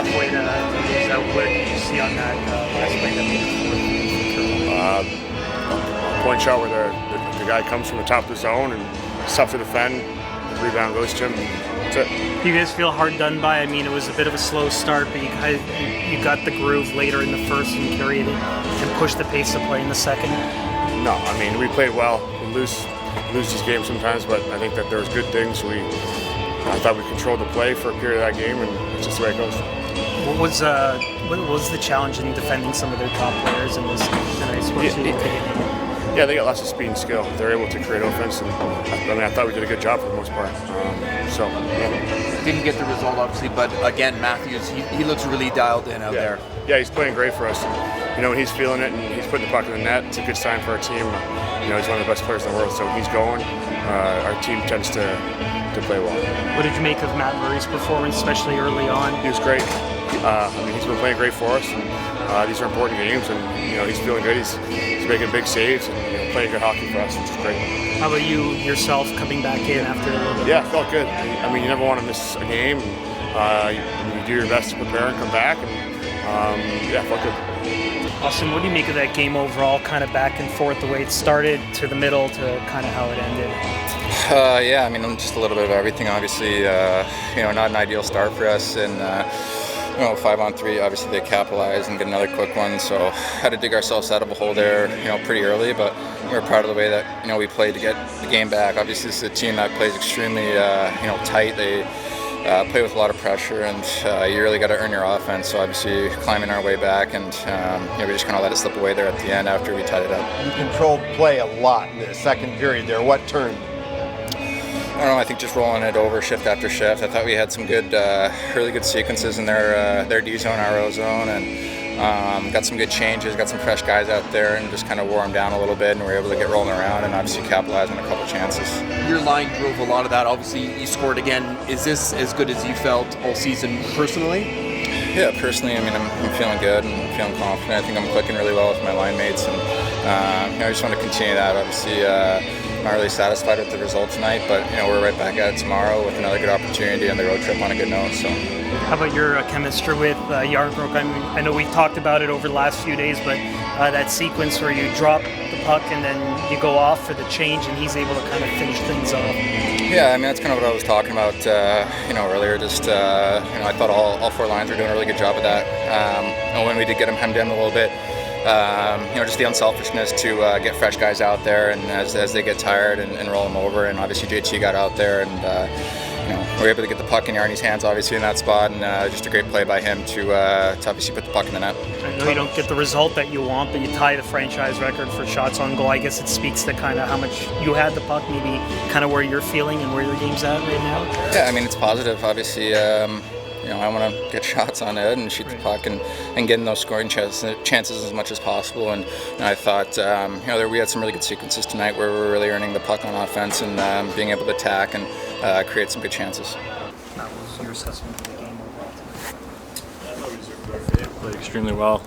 tough way to lose that. What did you see on that last play that made A point shot where the guy comes from the top of the zone and it's tough to defend. The rebound goes to him. That's it. Do you guys feel hard done by? I mean, it was a bit of a slow start, but you got the groove later in the first and carried it and pushed the pace of play in the second. No, I mean, we played well. We lose these games sometimes, but I think that there was good things. I thought we controlled the play for a period of that game, and it's just the way it goes. What was the challenge in defending some of their top players in this tonight's game? Yeah, they got lots of speed and skill. They're able to create offense, and I thought we did a good job for the most part. Didn't get the result, obviously, but again, Matthews, he looks really dialed in out there. Yeah, he's playing great for us. When he's feeling it and he's putting the puck in the net, it's a good sign for our team. He's one of the best players in the world, so he's going. Our team tends to play well. What did you make of Matt Murray's performance, especially early on? He was great. He's been playing great for us, and these are important games, and he's feeling good. He's making big saves and playing good hockey for us, which is great. How about you yourself coming back in after a little bit? Yeah, it felt good. You never want to miss a game. You do your best to prepare and come back, and it felt good. Auston, what do you make of that game overall, kind of back and forth, the way it started to the middle to kind of how it ended? Just a little bit of everything. Obviously, not an ideal start for us, and 5-on-3. Obviously, they capitalized and get another quick one. So, had to dig ourselves out of a hole there, pretty early. But we were proud of the way that we played to get the game back. Obviously, this is a team that plays extremely, tight. They play with a lot of pressure, and you really got to earn your offense. So obviously climbing our way back, and we just kind of let it slip away there at the end after we tied it up. You controlled play a lot in the second period there. What turned? I don't know, I think just rolling it over shift after shift. I thought we had some good, really good sequences in their D zone, our O zone, and got some good changes, got some fresh guys out there, and just kind of wore them down a little bit, and we were able to get rolling around and obviously capitalize on a couple chances. Your line drove a lot of that. Obviously, you scored again. Is this as good as you felt all season personally? Yeah, personally, I'm feeling good and feeling confident. I think I'm clicking really well with my line mates, and I just want to continue that. Obviously, not really satisfied with the result tonight, but we're right back at it tomorrow with another good opportunity and the road trip on a good note. So, how about your chemistry with Jarnkrok? I know we've talked about it over the last few days, but that sequence where you drop the puck and then you go off for the change, and he's able to kind of finish things off. Yeah, that's kind of what I was talking about, earlier. Just, I thought all four lines were doing a really good job of that. And when we did get him hemmed in a little bit, just the unselfishness to get fresh guys out there, and as they get tired and roll them over. And obviously JT got out there, and we were able to get the puck in Yarny's hands, obviously, in that spot, and just a great play by him to obviously put the puck in the net. I know you don't get the result that you want, but you tie the franchise record for shots on goal. I guess it speaks to kind of how much you had the puck, maybe kind of where you're feeling and where your game's at right now. Yeah, it's positive. Obviously, I want to get shots on it and shoot the puck and get in those scoring chances as much as possible. And I thought, we had some really good sequences tonight where we were really earning the puck on offense and being able to attack and create some good chances. That was your assessment of the game overall tonight? Played extremely well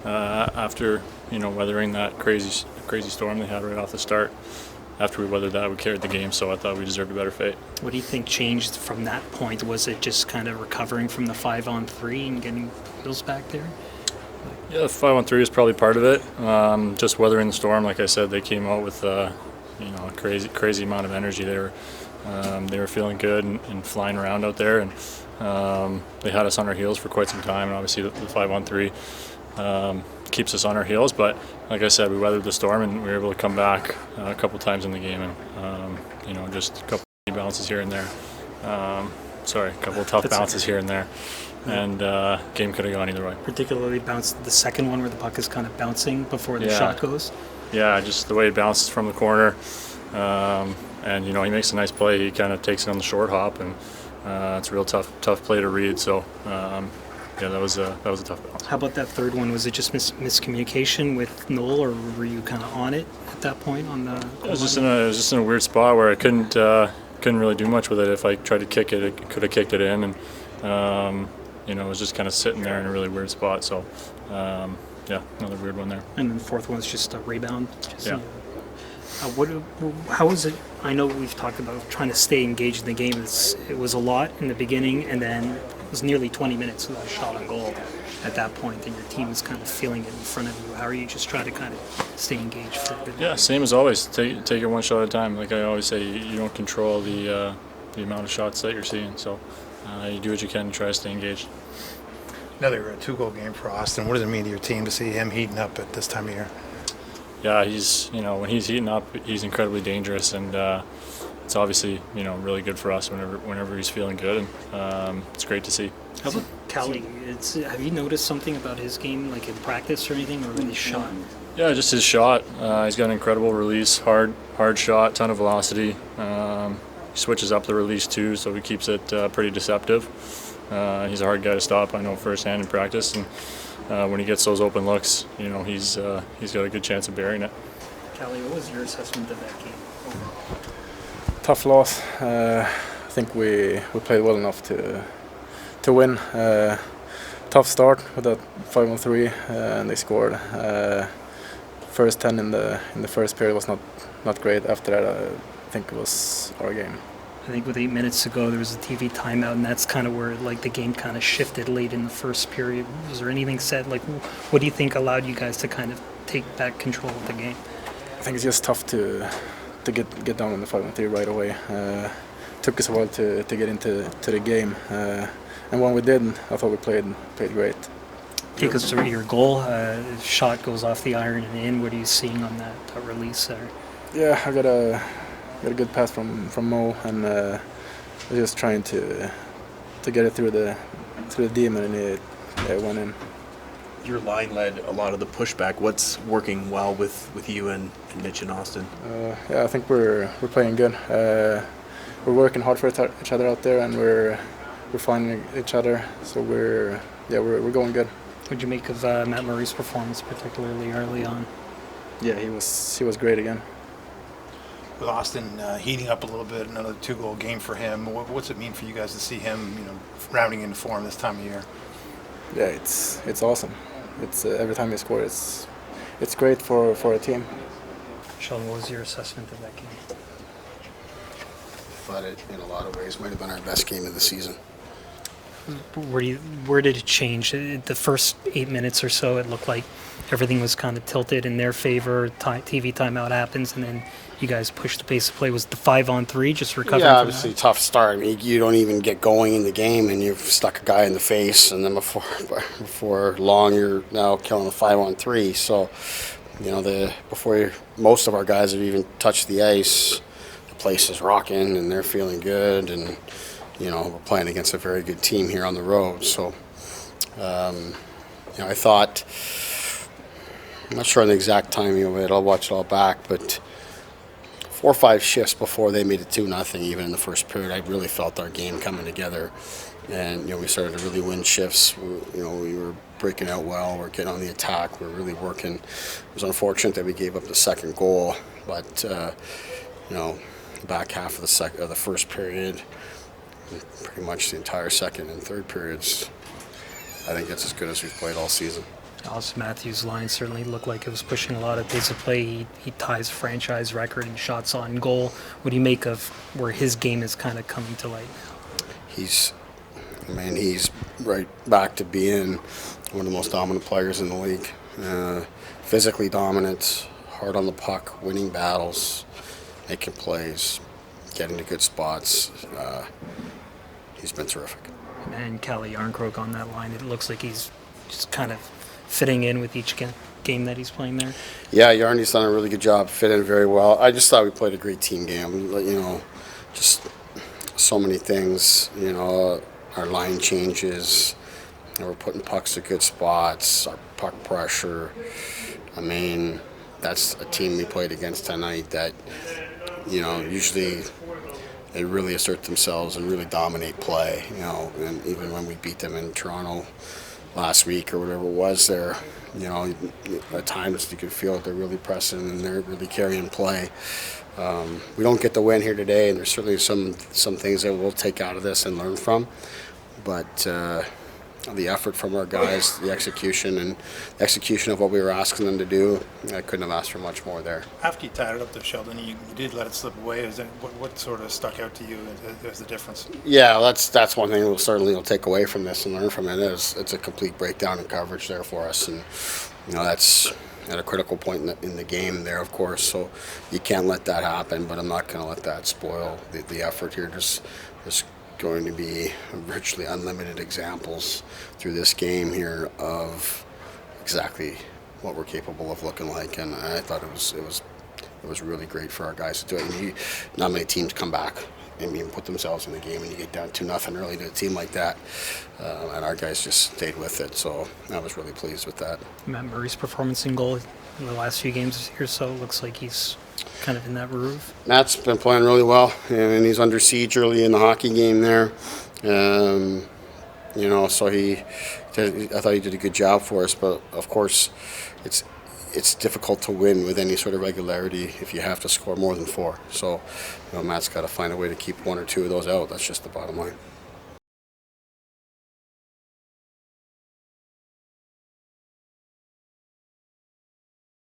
after weathering that crazy storm they had right off the start. After we weathered that, we carried the game, so I thought we deserved a better fate. What do you think changed from that point? Was it just kind of recovering from the 5-on-3 and getting wheels back there? Yeah, the 5-on-3 is probably part of it. Just weathering the storm, like I said, they came out with a crazy amount of energy. They were feeling good and flying around out there, and they had us on our heels for quite some time. And obviously, the 5-on-3 keeps us on our heels, but like I said, we weathered the storm and we were able to come back a couple times in the game, and just a couple bounces here and there. A couple of tough bounces here and there, and game could have gone either way. Particularly bounced the second one where the puck is kind of bouncing before the shot goes. Yeah, just the way it bounces from the corner, and he makes a nice play. He kind of takes it on the short hop, and it's a real tough play to read. So. Yeah, that was a tough bounce. How about that third one? Was it just miscommunication with Noel, or were you kind of on it at that point on the? It was just in a weird spot where I couldn't really do much with it. If I tried to kick it, it could have kicked it in, and it was just kind of sitting there in a really weird spot. So another weird one there. And then the fourth one was just a rebound. How was it? I know we've talked about trying to stay engaged in the game. It was a lot in the beginning, and then it was nearly 20 minutes without a shot on goal at that point, and your team was kind of feeling it in front of you. How are you just trying to kind of stay engaged for a bit? Yeah, same as always. Take it one shot at a time. Like I always say, you don't control the amount of shots that you're seeing, so you do what you can to try to stay engaged. Another 2-goal game for Auston. What does it mean to your team to see him heating up at this time of year? Yeah, when he's heating up, he's incredibly dangerous, and it's obviously really good for us whenever he's feeling good, and it's great to see. How about Calle? Have you noticed something about his game, like in practice or anything, or his shot? Yeah, just his shot. He's got an incredible release, hard shot, ton of velocity. He switches up the release too, so he keeps it pretty deceptive. He's a hard guy to stop, I know firsthand in practice, and when he gets those open looks, he's got a good chance of burying it. Calle, what was your assessment of that game? Tough loss. I think we played well enough to win. Tough start with that 5-on-3, and they scored. First 10 in the first period was not great. After that, I think it was our game. I think with 8 minutes to go, there was a TV timeout, and that's kind of where the game kind of shifted late in the first period. Was there anything said? What do you think allowed you guys to kind of take back control of the game? I think it's just tough to get down on the 5-on-3 right away. Took us a while to get into the game, and when we did, I thought we played great. Take us through your goal. Shot goes off the iron and in. What are you seeing on that release there? Yeah, I got a good pass from Mo, and just trying to get it through the demon, and it went in. Your line led a lot of the pushback. What's working well with you and Mitch and Auston? Yeah, I think we're playing good. We're working hard for each other out there, and we're finding each other. So we're going good. What'd you make of Matt Murray's performance, particularly early on? Yeah, he was great again. With Auston heating up a little bit, another 2-goal game for him. What's it mean for you guys to see him, rounding into form this time of year? Yeah, it's awesome. It's every time he scores, it's great for a team. Sheldon, what was your assessment of that game? I thought it, in a lot of ways, might have been our best game of the season. Where did it change? The first 8 minutes or so, it looked like everything was kind of tilted in their favor. TV timeout happens, and then you guys pushed the pace of play. Was the 5-on-3 just recovering? Yeah, obviously tough start. I mean, you don't even get going in the game, and you've stuck a guy in the face, and then before long, you're now killing a 5-on-3. So, before most of our guys have even touched the ice, the place is rocking, and they're feeling good, and we're playing against a very good team here on the road. So, I thought, I'm not sure on the exact timing of it. I'll watch it all back, but 4 or 5 shifts before they made it 2-0, even in the first period, I really felt our game coming together, and we started to really win shifts. We were breaking out well. We're getting on the attack. We're really working. It was unfortunate that we gave up the second goal, but the back half of the first period, pretty much the entire second and third periods, I think that's as good as we've played all season. Auston Matthews' line certainly looked like it was pushing a lot of pace of play. He ties franchise record in shots on goal. What do you make of where his game is kind of coming to light now? He's right back to being one of the most dominant players in the league. Physically dominant, hard on the puck, winning battles, making plays, getting to good spots. He's been terrific. And Calle Jarnkrok on that line, it looks like he's just kind of fitting in with each game that he's playing there. Yeah, Yarny's done a really good job, fit in very well. I just thought we played a great team game. Just so many things. Our line changes. We're putting pucks to good spots. Our puck pressure. I mean, that's a team we played against tonight that, usually they really assert themselves and really dominate play. And even when we beat them in Toronto last week or whatever it was there, at times you can feel that they're really pressing and they're really carrying play. We don't get the win here today, and there's certainly some things that we'll take out of this and learn from. But the effort from our guys, the execution of what we were asking them to do. I couldn't have asked for much more there. After you tied it up, though, Sheldon, you did let it slip away. Is that what sort of stuck out to you as the difference? Yeah, that's one thing we'll certainly take away from this and learn from it. It's a complete breakdown in coverage there for us, and that's at a critical point in the game there, of course. So you can't let that happen. But I'm not going to let that spoil the effort here. There's going to be virtually unlimited examples through this game here of exactly what we're capable of looking like, and I thought it was really great for our guys to do it. And not many teams come back and even put themselves in the game, and you get down 2-0 early to a team like that, and our guys just stayed with it. So I was really pleased with that. Matt Murray's performance in goal in the last few games here, so looks like he's kind of in that groove. Matt's been playing really well, and he's under siege early in the hockey game there. So I thought he did a good job for us, but of course it's difficult to win with any sort of regularity if you have to score more than 4. So Matt's got to find a way to keep 1 or 2 of those out. That's just the bottom line.